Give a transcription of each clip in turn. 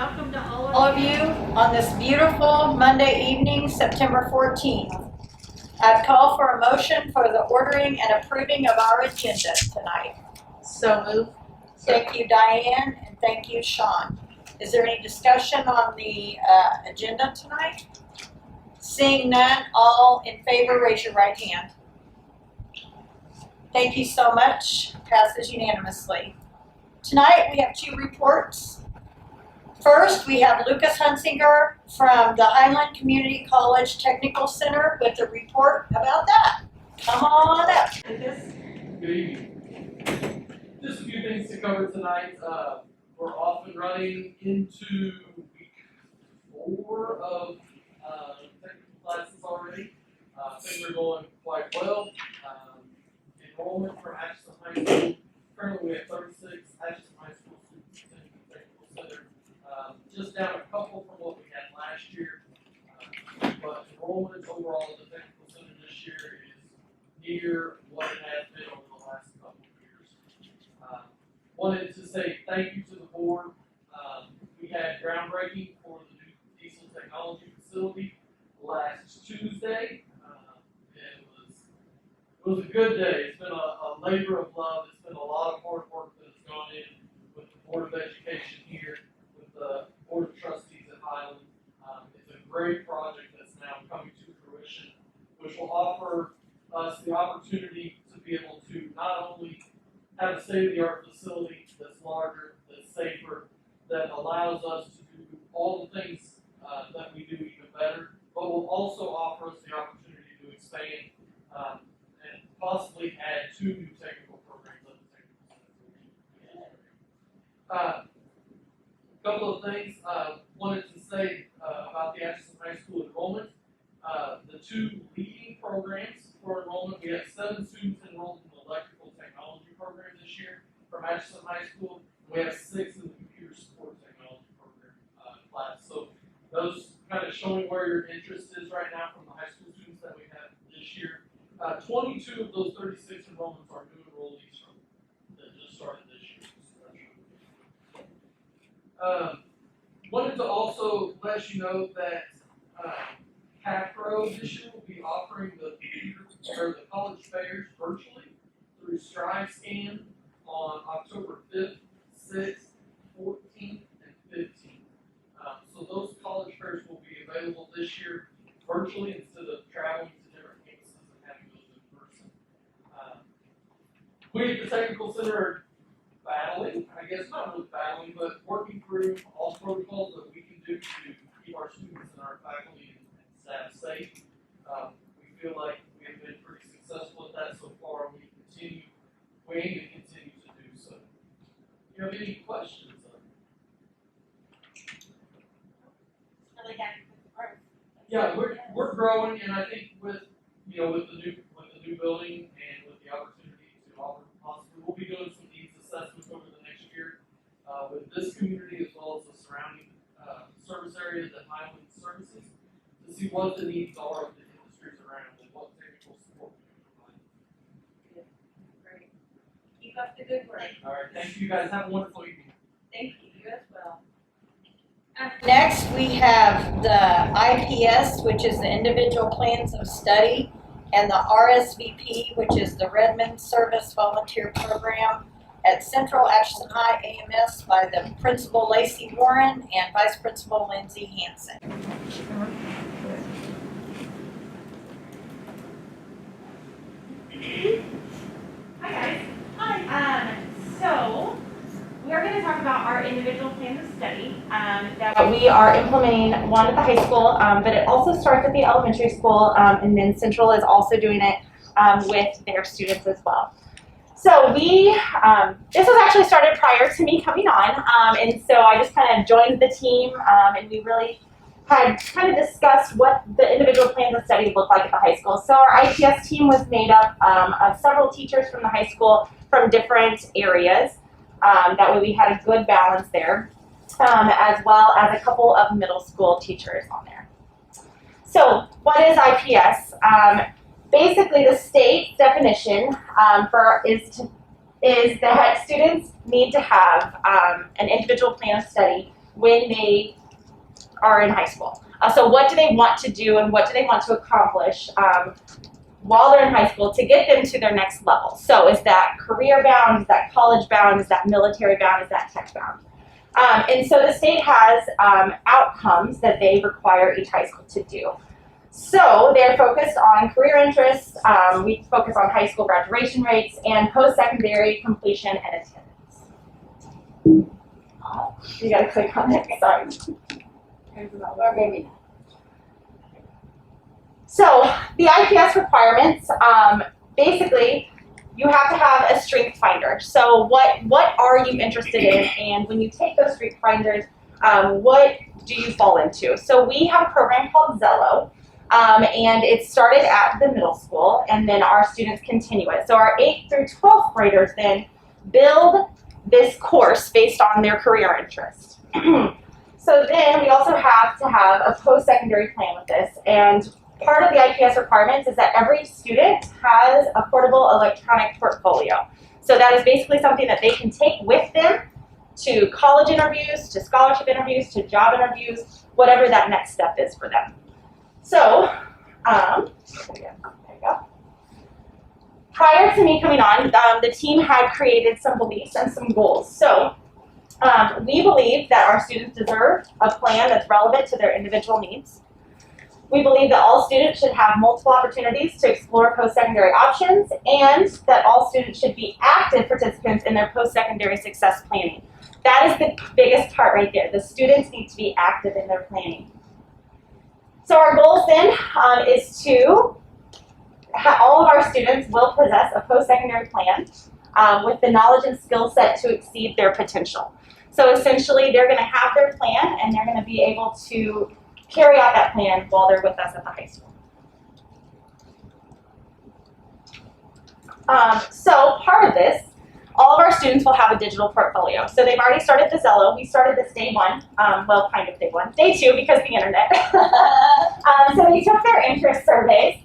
welcome to all of you on this beautiful Monday evening, September 14th. I've called for a motion for the ordering and approving of our agenda tonight. So moved. Thank you, Diane, and thank you, Sean. Is there any discussion on the agenda tonight? Seeing none, all in favor, raise your right hand. Thank you so much. Passes unanimously. Tonight we have two reports. First, we have Lucas Hunsinger from the Highland Community College Technical Center with a report about that. Come on up. Good evening. Just a few things to cover tonight. We're off and running into week 4 of technical classes already. Things are going quite well. Enrollment for Atchison High School, currently we have 36 Atchison High School students in the Technical Center. Just down a couple from what we had last year. But enrollment overall at the Technical Center this year is near what it has been over the last couple of years. Wanted to say thank you to the board. We had groundbreaking for the new diesel technology facility last Tuesday. It was a good day. It's been a labor of love. It's been a lot of hard work that has gone in with the Board of Education here, with the Board of Trustees at Highland. It's a great project that's now coming to fruition, which will offer us the opportunity to be able to not only have a state-of-the-art facility that's larger, that's safer, that allows us to do all the things that we do even better, but will also offer us the opportunity to expand and possibly add 2 new technical programs at the Technical Center. A couple of things wanted to say about the Atchison High School enrollment. The 2 leading programs for enrollment, we have 7 students enrolled in the electrical technology program this year from Atchison High School. We have 6 in the computer support technology program class. So those kind of showing where your interest is right now from the high school students that we have this year. 22 of those 36 enrollments are new enrollees that just started this year. Wanted to also let you know that CAPRO this year will be offering the college fairs virtually through StriveScan on October 5th, 6th, 14th, and 15th. So those college fairs will be available this year virtually instead of traveling to different campuses and having those in person. We at the Technical Center are battling, I guess not really battling, but working through all protocols that we can do to keep our students and our faculty and staff safe. We feel like we have been pretty successful at that so far. We aim to continue to do so. Do you have any questions? Yeah, we're growing, and I think with the new building and with the opportunity to offer possibly, we'll be doing some needs assessments over the next year with this community as well as the surrounding service areas that Highland services to see what the needs are of the industries around and what technical support we can provide. Great. Keep up the good work. All right, thank you guys. Have a wonderful evening. Thank you. You as well. Next, we have the IPS, which is the Individual Plans of Study, and the RSVP, which is the Redmond Service Volunteer Program at Central Atchison High AMS by the Principal Lacey Warren and Vice Principal Lindsay Hansen. Hi guys. Hi. So we are going to talk about our individual plans of study that we are implementing one at the high school, but it also starts at the elementary school, and then Central is also doing it with their students as well. So this was actually started prior to me coming on, and so I just kind of joined the team, and we really had kind of discussed what the individual plans of study look like at the high school. So our IPS team was made up of several teachers from the high school from different areas. That way we had a good balance there, as well as a couple of middle school teachers on there. So what is IPS? Basically, the state definition is that students need to have an individual plan of study when they are in high school. So what do they want to do and what do they want to accomplish while they're in high school to get them to their next level? So is that career bound, is that college bound, is that military bound, is that tech bound? And so the state has outcomes that they require each high school to do. So they're focused on career interests, we focus on high school graduation rates, and post-secondary completion and attendance. You gotta click on it, sorry. Or maybe not. So the IPS requirements, basically, you have to have a strength finder. So what are you interested in? And when you take those strength finders, what do you fall into? So we have a program called Zello, and it started at the middle school, and then our students continue it. So our 8th through 12th graders then build this course based on their career interest. So then we also have to have a post-secondary plan with this, and part of the IPS requirements is that every student has a portable electronic portfolio. So that is basically something that they can take with them to college interviews, to scholarship interviews, to job interviews, whatever that next step is for them. So, there you go. Prior to me coming on, the team had created some beliefs and some goals. So, we believe that our students deserve a plan that's relevant to their individual needs. We believe that all students should have multiple opportunities to explore post-secondary options, and that all students should be active participants in their post-secondary success planning. That is the biggest part right there. The students need to be active in their planning. So our goals then is to all of our students will possess a post-secondary plan with the knowledge and skill set to exceed their potential. So essentially, they're going to have their plan, and they're going to be able to carry out that plan while they're with us at the high school. So part of this, all of our students will have a digital portfolio. So they've already started the Zello. We started this day one, well, kind of day one. Day two, because of the internet. So they took their interest surveys,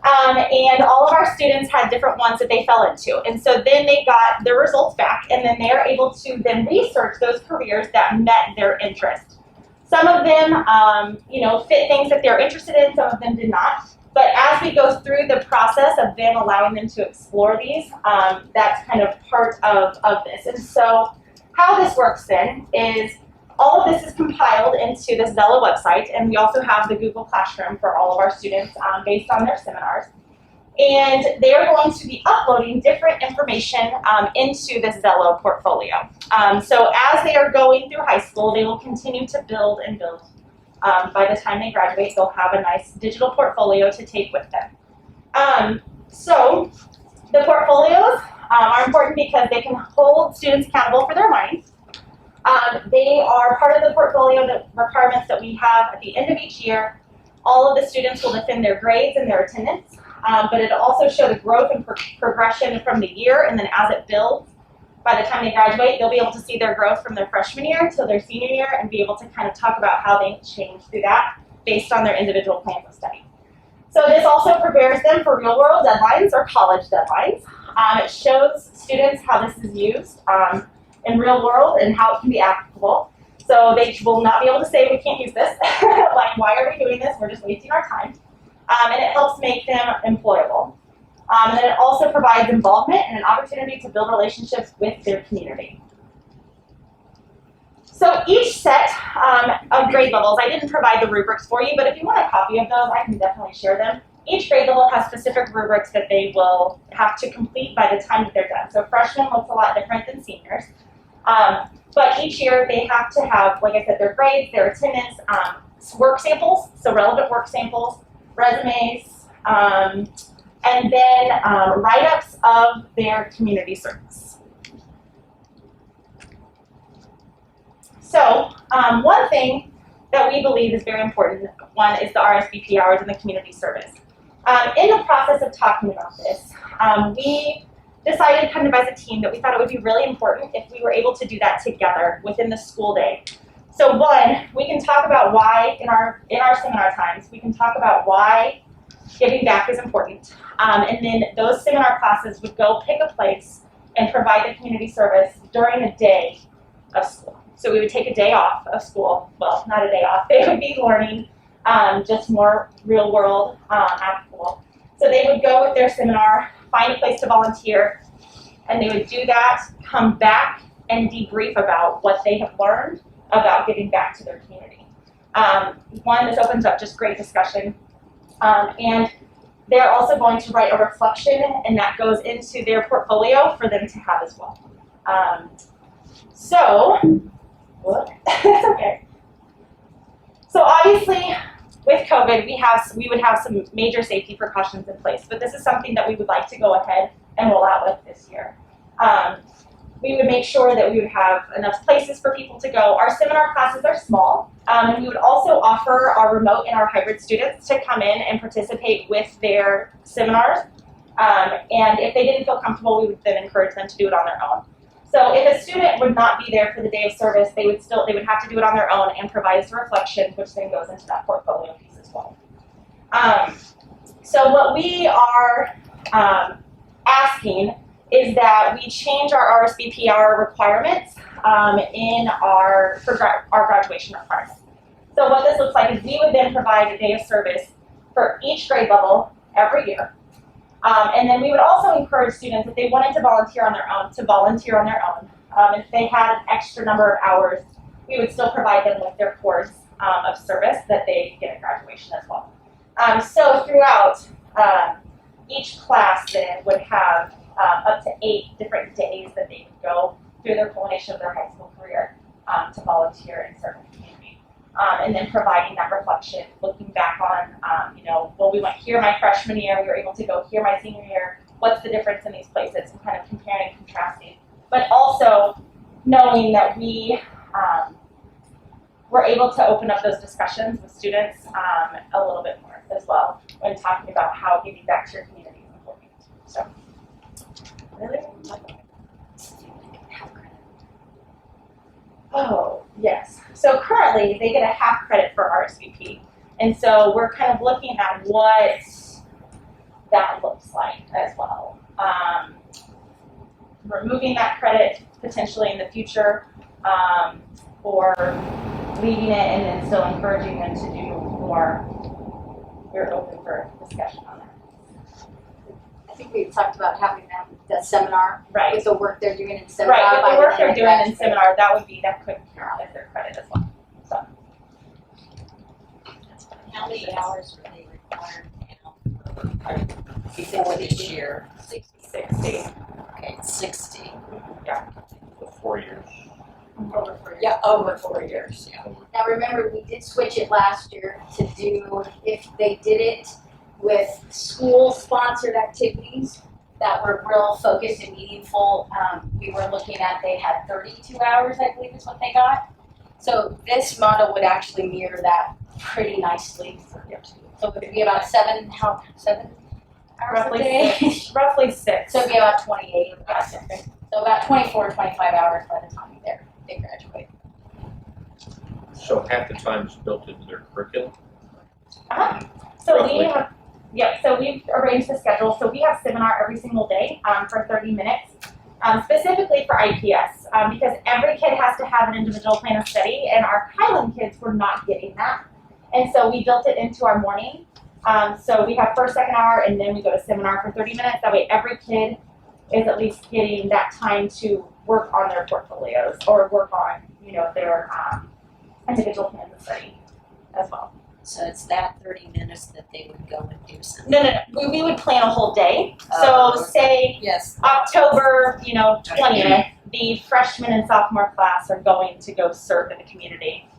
and all of our students had different ones that they fell into. And so then they got their results back, and then they're able to then research those careers that met their interest. Some of them, fit things that they're interested in, some of them did not. But as we go through the process of them allowing them to explore these, that's kind of part of this. And so how this works then is all of this is compiled into the Zello website, and we also have the Google Classroom for all of our students based on their seminars. And they are going to be uploading different information into this Zello portfolio. So as they are going through high school, they will continue to build and build. By the time they graduate, they'll have a nice digital portfolio to take with them. So the portfolios are important because they can hold students accountable for their learning. They are part of the portfolio requirements that we have at the end of each year. All of the students will defend their grades and their attendance, but it'll also show the growth and progression from the year, and then as it builds, by the time they graduate, they'll be able to see their growth from their freshman year to their senior year and be able to kind of talk about how they changed through that based on their individual plans of study. So this also prepares them for real world deadlines or college deadlines. It shows students how this is used in real world and how it can be applicable. So they will not be able to say we can't use this, like why are we doing this, we're just wasting our time. And it helps make them employable. And then it also provides involvement and an opportunity to build relationships with their community. So each set of grade levels, I didn't provide the rubrics for you, but if you want a copy of those, I can definitely share them. Each grade level has specific rubrics that they will have to complete by the time that they're done. So freshmen looks a lot different than seniors. But each year they have to have, like I said, their grades, their attendance, work samples, so relevant work samples, resumes, and then write-ups of their community service. So one thing that we believe is very important, one is the RSVP hours in the community service. In the process of talking about this, we decided kind of as a team that we thought it would be really important if we were able to do that together within the school day. So one, we can talk about why in our seminar times, we can talk about why giving back is important. And then those seminar classes would go pick a place and provide the community service during the day of school. So we would take a day off of school. Well, not a day off. They would be learning just more real world applicable. So they would go with their seminar, find a place to volunteer, and they would do that, come back and debrief about what they have learned about giving back to their community. This opens up just great discussion. And they're also going to write a reflection, and that goes into their portfolio for them to have as well. It's okay. So obviously, with COVID, we would have some major safety precautions in place, but this is something that we would like to go ahead and roll out with this year. We would make sure that we would have enough places for people to go. Our seminar classes are small, and we would also offer our remote and our hybrid students to come in and participate with their seminars. And if they didn't feel comfortable, we would then encourage them to do it on their own. So if a student would not be there for the day of service, they would have to do it on their own and provide us a reflection, which then goes into that portfolio piece as well. So what we are asking is that we change our RSVP hour requirements in our graduation requirements. So what this looks like is we would then provide a day of service for each grade level every year. And then we would also encourage students, if they wanted to volunteer on their own, to volunteer on their own. If they had an extra number of hours, we would still provide them with their course of service that they get at graduation as well. So throughout, each class then would have up to 8 different days that they could go through their culmination of their high school career to volunteer and serve the community. And then providing that reflection, looking back on, well, we went here my freshman year, we were able to go here my senior year, what's the difference in these places, and kind of comparing and contrasting. But also knowing that we were able to open up those discussions with students a little bit more as well when talking about how giving back to your community is important. So, really? Oh, yes. So currently, they get a half credit for RSVP. And so we're kind of looking at what that looks like as well. Removing that credit potentially in the future, or leaving it and then still encouraging them to do more. We're open for discussion on that. I think we talked about having them, that seminar, Right. with the work they're doing in seminar. Right, with the work they're doing in graduate. seminar, that could count as their credit as well. So. How many hours are they required now? Before this year? 60. Okay, 60. Yeah. For 4 years. Over for Yeah, over 4 years, yeah. Now remember, we did switch it last year to do, if they did it with school-sponsored activities that were real focused and meaningful, we were looking at, they had 32 hours, I believe is what they got. So this model would actually mirror that pretty nicely. So it would be about 7 hours a day. Roughly 6. So it'd be about 28. So about 24, 25 hours by the time they graduate. So half the time is built into their curriculum? So Roughly. so we've arranged the schedule. So we have seminar every single day for 30 minutes, specifically for IPS, because every kid has to have an individual plan of study, and our Highland kids were not getting that. And so we built it into our morning. So we have first, second hour, and then we go to seminar for 30 minutes. That way every kid is at least getting that time to work on their portfolios or work on, their individual plans of study as well. So it's that 30 minutes that they would go and do something? No. We would plan a whole day. Oh, So say Yes. October, 20th, the freshman and sophomore class are going to go serve in the community.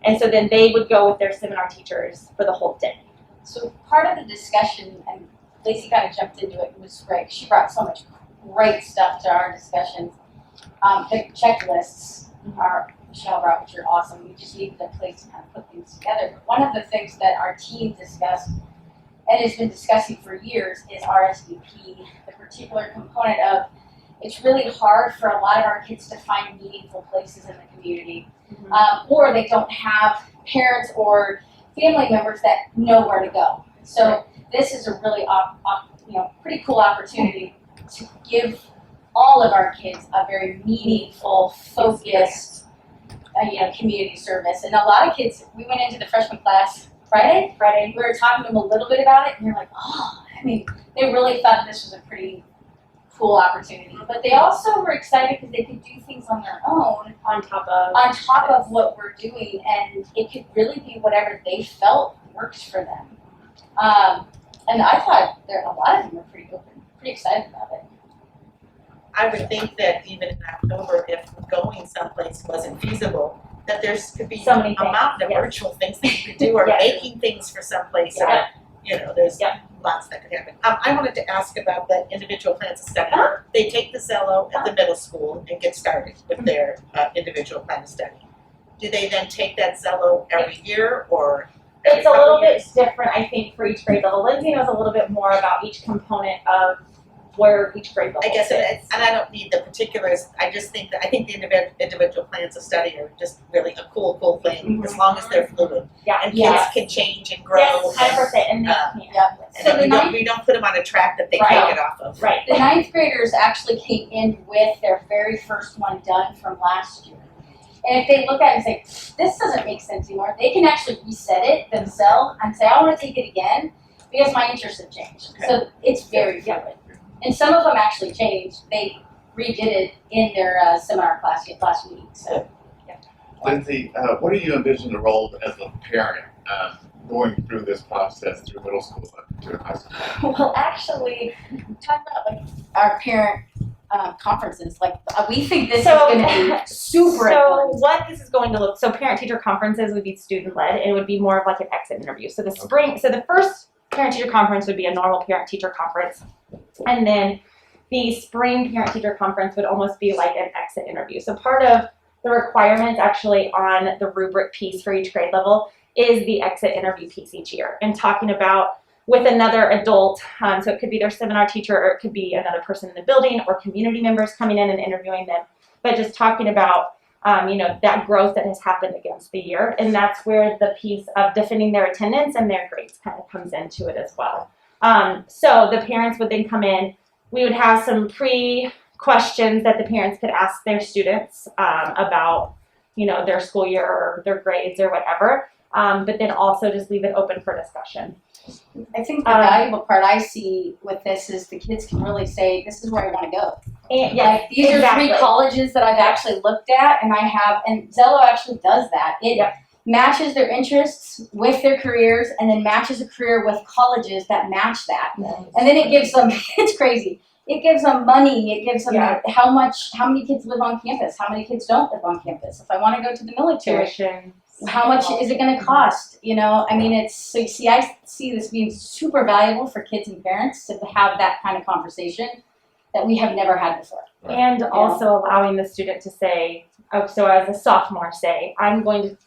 And so then they would go with their seminar teachers for the whole day. So part of the discussion, and Lacey kind of jumped into it, was great. She brought so much great stuff to our discussions. The checklists are, Michelle brought, which are awesome. We just needed a place to kind of put things together. But one of the things that our team discussed and has been discussing for years is RSVP, the particular component of it's really hard for a lot of our kids to find meaningful places in the community, or they don't have parents or family members that know where to go. So this is a really, pretty cool opportunity to give all of our kids a very meaningful, focused community service. And a lot of kids, we went into the freshman class Friday, we were talking to them a little bit about it, and they're like, oh, I mean, they really thought this was a pretty cool opportunity. But they also were excited because they could do things on their own On top of what we're doing, and it could really be whatever they felt works for them. And I thought a lot of them were pretty open, pretty excited about it. I would think that even in October, if going someplace wasn't feasible, that could be So many a mountain of things, yes. virtual things that you could do, or Yes. making things for someplace, or, there's lots that could happen. I wanted to ask about the individual plans of study. They take the Zello at the middle school and get started with their individual plan of study. Do they then take that Zello every year, or every It's a couple little bit years? different, I think, for each grade level. Lindsay knows a little bit more about each component of where each grade level I guess, sits. and I don't need the particulars, I just think that, I think the individual plans of study are just really a cool thing, as long as they're fluid. Yeah. And kids Yes. can change and grow. Yes, 100%, and they can. And So then the we don't put them on a track that they Right. can't get off of. Right. The ninth graders actually came in with their very first one done from last year. And if they look at it and say, this doesn't make sense anymore, they can actually reset it themselves and say, I want to take it again because my interests have changed. So it's very fluid. And some of them actually changed. They redid it in their seminar class last week. So Lindsay, what do you envision the role as a parent going through this process through middle school up to high school? well, actually, talk about like our parent conferences. Like we think this is going to be super So important. what this is going to look, so parent-teacher conferences would be student-led, and it would be more of like an exit interview. So the first parent-teacher conference would be a normal parent-teacher conference, and then the spring parent-teacher conference would almost be like an exit interview. So part of the requirements actually on the rubric piece for each grade level is the exit interview piece each year, and talking about with another adult, so it could be their seminar teacher, or it could be another person in the building, or community members coming in and interviewing them, but just talking about that growth that has happened against the year. And that's where the piece of defending their attendance and their grades kind of comes into it as well. So the parents would then come in. We would have some pre-questions that the parents could ask their students about, their school year or their grades or whatever. But then also just leave it open for discussion. I think the valuable part I see with this is the kids can really say, this is where I want to go. And Like, these are 3 colleges that I've actually looked at, and and Zello actually does that. It matches their interests with their careers, and then matches a career with colleges that match that. And then it gives them, it's crazy. It gives them money. It gives them how many kids live on campus, how many kids don't live on campus. If I want to go to the military, tuition. how much is it going to cost? I mean, I see this being super valuable for kids and parents to have that kind of conversation that we have never had before. And also allowing the student to say, so as a sophomore, say,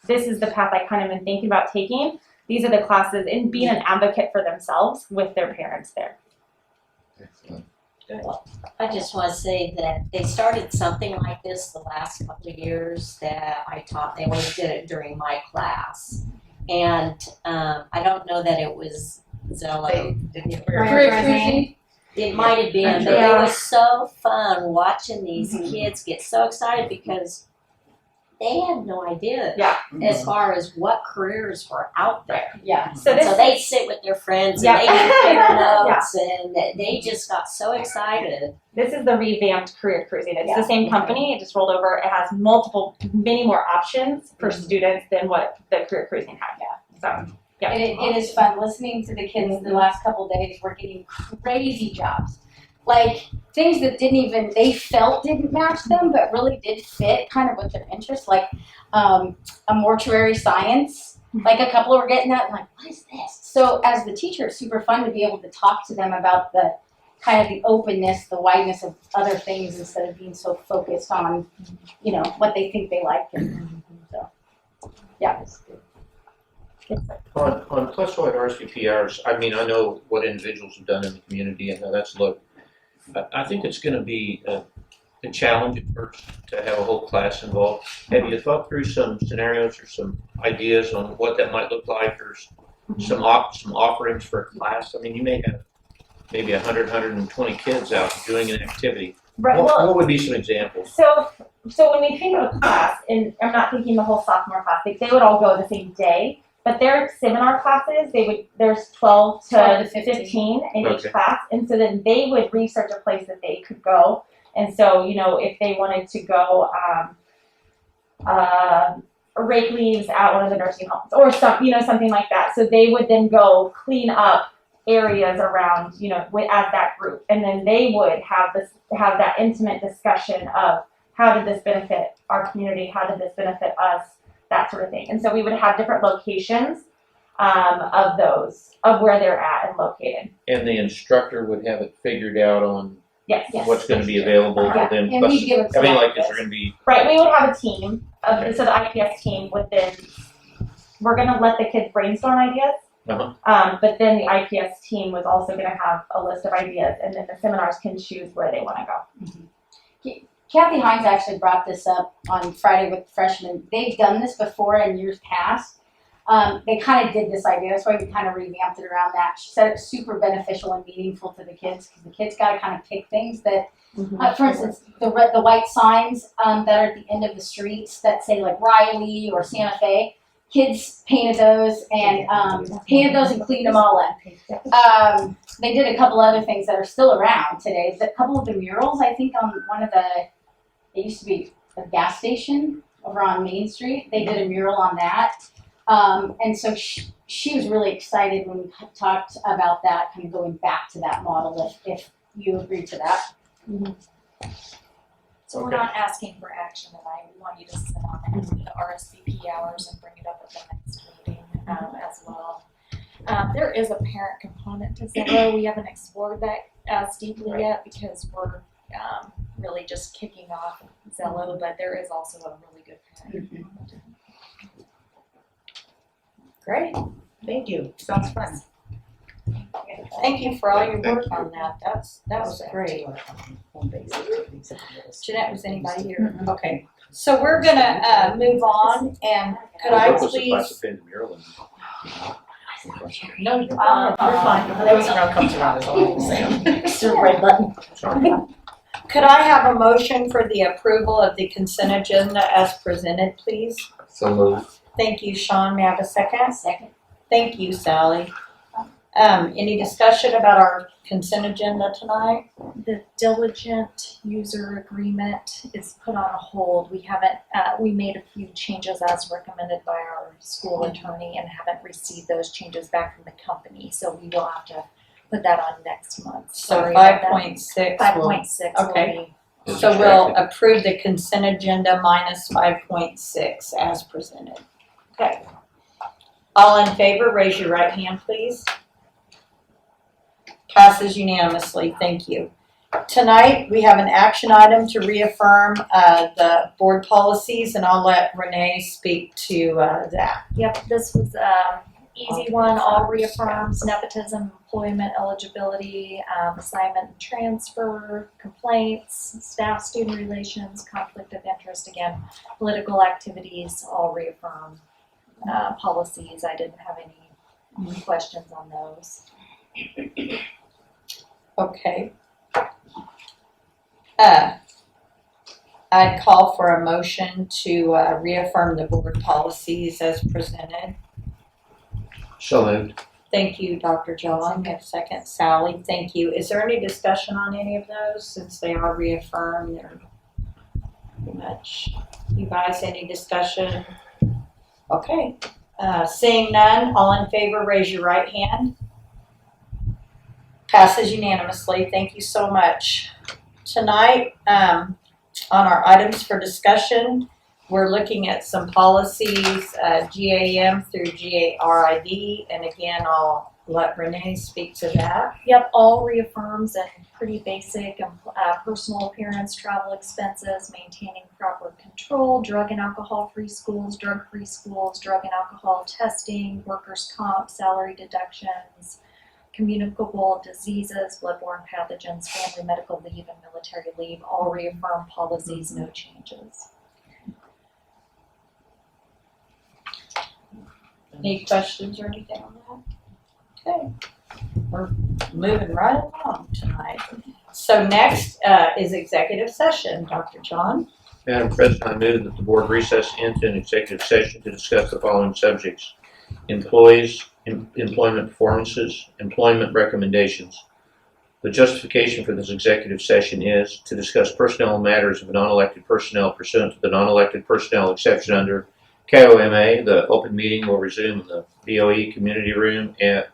this is the path I kind of been thinking about taking. These are the classes, and being an advocate for themselves with their parents there. Excellent. I just want to say that they started something like this the last couple of years that I taught. They always did it during my class. And I don't know that it was Zello. Career cruising. It might have been, but it was so fun watching these kids get so excited because they had no idea as far as what careers were out there. Yeah. So they sit with their friends and they compare notes and they just got so excited. This is the revamped Career Cruising. It's the same company. It just rolled over. It has many more options for students than what the Career Cruising had. So. Yeah. It is fun listening to the kids the last couple of days. We're getting crazy jobs. Like things that they felt didn't match them, but really did fit kind of with their interests, like a mortuary science. Like a couple were getting that, and like, what is this? So as the teacher, it's super fun to be able to talk to them about the kind of the openness, the wideness of other things instead of being so focused on, what they think they like. And so, yeah. On plus-wide RSVPRs, I mean, I know what individuals have done in the community and how that's looked. I think it's going to be a challenge at first to have a whole class involved. Have you thought through some scenarios or some ideas on what that might look like, or some offerings for a class? I mean, you may have maybe 100, 120 kids out doing an activity. Right, well, What would be some examples? so when we think of a class, and I'm not thinking the whole sophomore class, they would all go the same day, but their seminar classes, there's 12 to 15 in each Okay. class, and so then they would research a place that they could go. And so, if they wanted to go, rake leaves at one of the nursing homes or something like that. So they would then go clean up areas around, as that group. And then they would have that intimate discussion of how did this benefit our community? How did this benefit us? That sort of thing. And so we would have different locations, of where they're at and located. And the instructor would have it figured out on Yes. what's gonna be available for Yeah, them. and we give them I mean, some like, is ideas. there gonna be, Right, we would have a team so the IPS team would then, we're gonna let the kids brainstorm ideas. But then the IPS team was also gonna have a list of ideas, and then the seminars can choose where they wanna go. Kathy Hines actually brought this up on Friday with freshmen. They've done this before in years past. They kind of did this idea. That's why we kind of revamped it around that. She said it's super beneficial and meaningful to the kids because the kids got to kind of pick things that, for instance, the white signs that are at the end of the streets that say like Riley or Santa Fe. Kids painted those and cleaned them all up. They did a couple other things that are still around today. A couple of the murals, I think, on it used to be a gas station over on Main Street. They did a mural on that. And so she was really excited when we talked about that, kind of going back to that model, if you agree to that. So we're not asking for action tonight, we want you to sit on it, the RSVP hours and bring it up at the next meeting, as well. There is a parent component to Zello, we haven't explored that as deeply yet because we're, really just kicking off Zello, but there is also a really good parent component. Great, thank you, sounds fun. Thank you for all your work on that. That was great. Jeanette, was anybody here? Okay, so we're gonna move on, and could I what was the please? price of painting the mural? No, you're You're fine, that was around comes around is all I'm saying. It's the red button. Sorry. Could I have a motion for the approval of the consent agenda as presented, please? So moved. Thank you, Sean. May I have a second? Second. Thank you, Sally. Any discussion about our consent agenda tonight? The diligent user agreement is put on a hold. We haven't, we made a few changes as recommended by our school attorney and haven't received those changes back from the company. So we will have to put that on next month. So Sorry about that. 5.6. 5.6 will Okay. be. So we'll approve the consent agenda minus 5.6 as presented. Okay. All in favor, raise your right hand, please. Passes unanimously, thank you. Tonight, we have an action item to reaffirm the board policies, and I'll let Renee speak to that. Yep, this was easy one, all reaffirms nepotism, employment eligibility, assignment and transfer, complaints, staff-student relations, conflict of interest, again, political activities, all reaffirm policies. I didn't have any questions on those. Okay. I'd call for a motion to reaffirm the board policies as presented. So moved. Thank you, Dr. John. And second, Sally. Thank you. Is there any discussion on any of those since they are reaffirmed? They're pretty much. You guys, any discussion? Okay. Seeing none, all in favor, raise your right hand. Passes unanimously. Thank you so much. Tonight, on our items for discussion, we're looking at some policies, GAM through GARID, and again, I'll let Renee speak to that. Yep, all reaffirms and pretty basic personal appearance, travel expenses, maintaining proper control, drug and alcohol-free schools, drug-free schools, drug and alcohol testing, workers' comp, salary deductions, communicable diseases, bloodborne pathogens, family medical leave, and military leave, all reaffirm policies, no changes. Any questions or anything on that? Okay, we're moving right along tonight. So next is executive session, Dr. John. Madam President, I move that the board recess into an executive session to discuss the following subjects: employees, employment performances, employment recommendations. The justification for this executive session is to discuss personnel matters of non-elected personnel pursuant to the non-elected personnel exception under KOMA. The open meeting will resume in the BOE community room at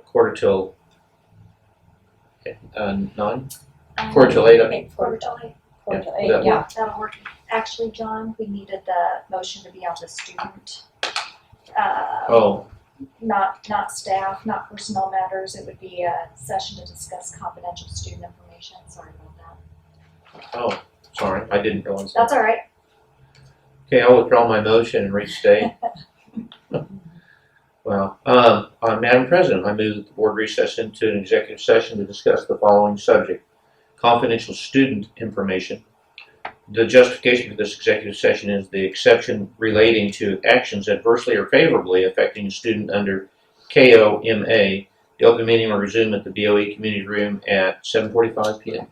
quarter till 9? Quarter till 8. Okay, Quarter till eight. Quarter to Yeah, eight, that yeah. That'll work. Actually, John, we needed the motion to be on the student. Oh, Not staff, not personnel matters. It would be a session to discuss confidential student information. Sorry about that. oh, sorry, I didn't realize that. That's all right. Okay, I'll withdraw my motion and restate. Well, Madam President, I move that the board recess into an executive session to discuss the following subject: confidential student information. The justification for this executive session is the exception relating to actions adversely or favorably affecting a student under KOMA. The open meeting will resume at the BOE community room at 7:45 p.m.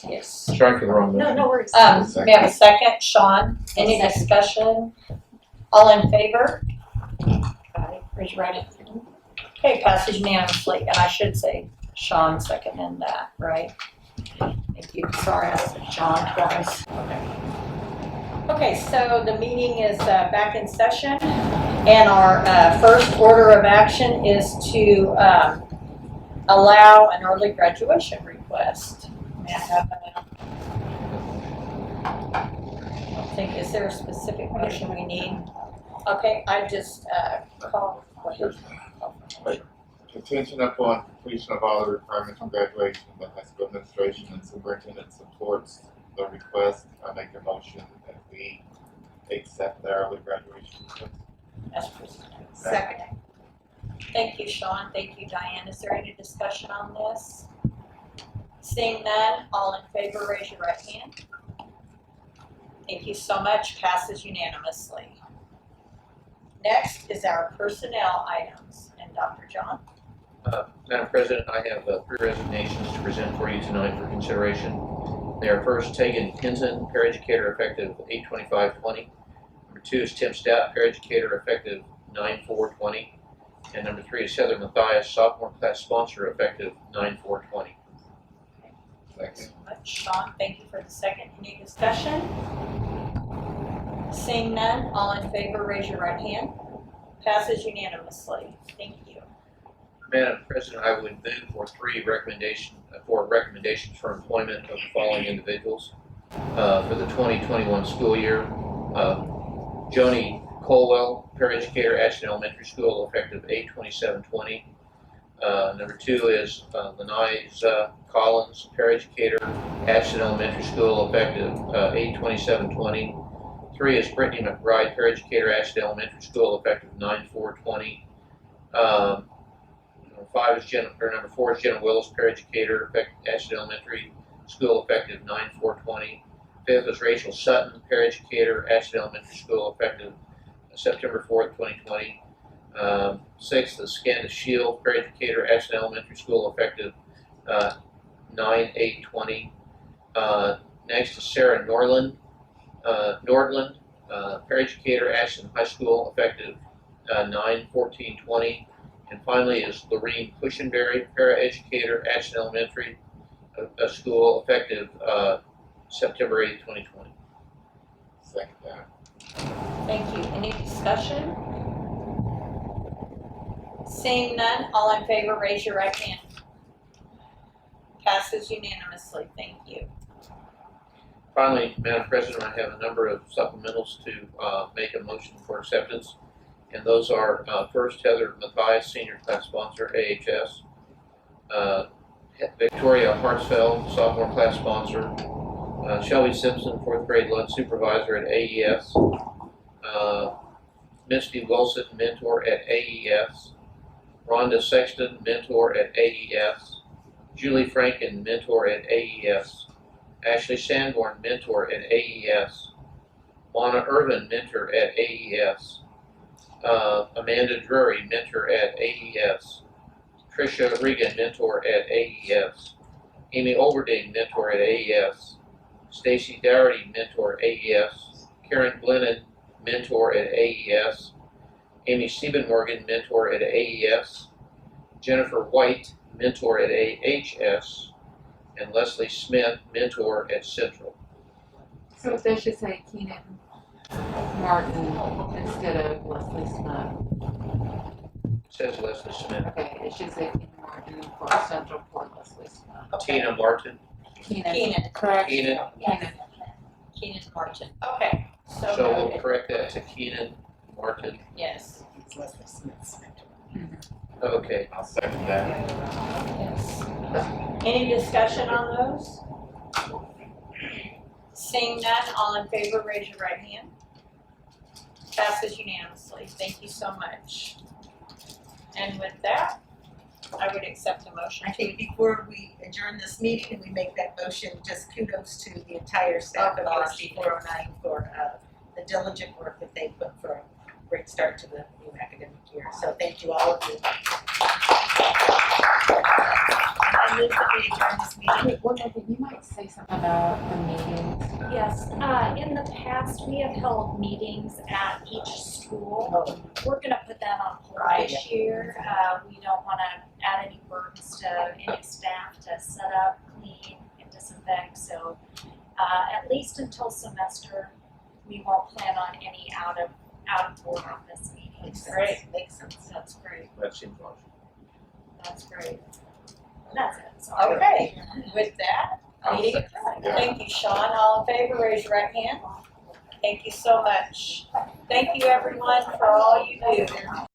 Yes. Sorry for the wrong motion. No worries. We have a second, Sean, any discussion? All in favor? Okay, raise your right hand. Okay, passes unanimously, and I should say Sean seconded that, right? Thank you, sorry, I said John twice. Okay, so the meeting is back in session, and our first order of action is to allow an early graduation request. May I have I think, is there a specific motion we need? Okay, I just call. Contingent upon completion of all the requirements for graduation, the high school administration and superintendent supports the request. I make a motion that we accept the early graduation request. As presented. Second. Thank you, Sean. Thank you, Diane. Is there any discussion on this? Seeing none, all in favor, raise your right hand. Thank you so much. Passes unanimously. Next is our personnel items, and Dr. John. Madam President, I have 3 resignations to present for you tonight for consideration. They are first Tegan Hinton, paraeducator, effective 8/25/20. Number 2 is Tim Stout, paraeducator, effective 9/4/20. And number 3 is Heather Mathias, sophomore class sponsor, effective 9/4/20. Thank you so much, Sean. Thank you for the second. Any discussion? Seeing none, all in favor, raise your right hand. Passes unanimously. Thank you. Madam President, I would move for 3 recommendations for employment of the following individuals for the 2021 school year. Joni Colwell, paraeducator, Ashton Elementary School, effective 8/27/20. Number 2 is Lanaiza Collins, paraeducator, Ashton Elementary School, effective 8/27/20. 3 is Brittany McBride, paraeducator, Ashton Elementary School, effective 9/4/20. Number 4 is Jenna Willis, paraeducator, Ashton Elementary School, effective 9/4/20. 5th is Rachel Sutton, paraeducator, Ashton Elementary School, effective September 4th, 2020. 6th is Candace Shield, paraeducator, Ashton Elementary School, effective 9/8/20. Next is Sarah Nordland, paraeducator, Ashton High School, effective 9/14/20. And finally is Lorene Cushenberry, paraeducator, Ashton Elementary School, effective September 8th, 2020. Second that. Thank you. Any discussion? Seeing none, all in favor, raise your right hand. Passes unanimously. Thank you. Finally, Madam President, I have a number of supplementals to make a motion for acceptance. And those are first, Heather Mathias, senior class sponsor, AHS. Victoria Hartsfeld, sophomore class sponsor. Shelby Simpson, 4th grade lunch supervisor at AES. Misty Wilson, mentor at AES. Rhonda Sexton, mentor at AES. Julie Franken, mentor at AES. Ashley Sanborn, mentor at AES. Mona Irvin, mentor at AES. Amanda Drury, mentor at AES. Tricia Regan, mentor at AES. Amy Olverding, mentor at AES. Stacy Dougherty, mentor at AES. Karen Glennon, mentor at AES. Amy Siebenmorgan, mentor at AES. Jennifer White, mentor at AHS. And Leslie Smith, mentor at Central. So they should say Keenan Martin instead of Leslie Smith. It says Leslie Smith. Okay, it should say Keenan Martin for Central for Leslie Smith. Tina Martin. Keenan, Correct. Keenan. Keenan Martin. Okay, so So we'll noted. correct that to Keenan Martin. Yes, It's Leslie Smith's mentor. Okay. I'll second that. yes. Any discussion on those? Seeing none, all in favor, raise your right hand. Passes unanimously. Thank you so much. And with that, I would accept the motion. I think before we adjourn this meeting and we make that motion, just kudos to the entire staff of USD 409 for the diligent work that they put for a great start to the new academic year. So thank you all of you. I move that we adjourn this meeting. Wait, one more thing, you might say something about the meetings. Yes, in the past, we have held meetings at each school. We're gonna put that on hold this year. We don't wanna add any burdens to any staff to set up, clean, and disinfect, so, at least until semester, we won't plan on any out of board office meetings. Makes sense. Great. Makes sense. That's great, That seems logical. that's great. That's it, sorry. Okay, with that, meeting adjourned. Thank you, Sean. All in favor, raise your right hand. Thank you so much. Thank you, everyone, for all you do.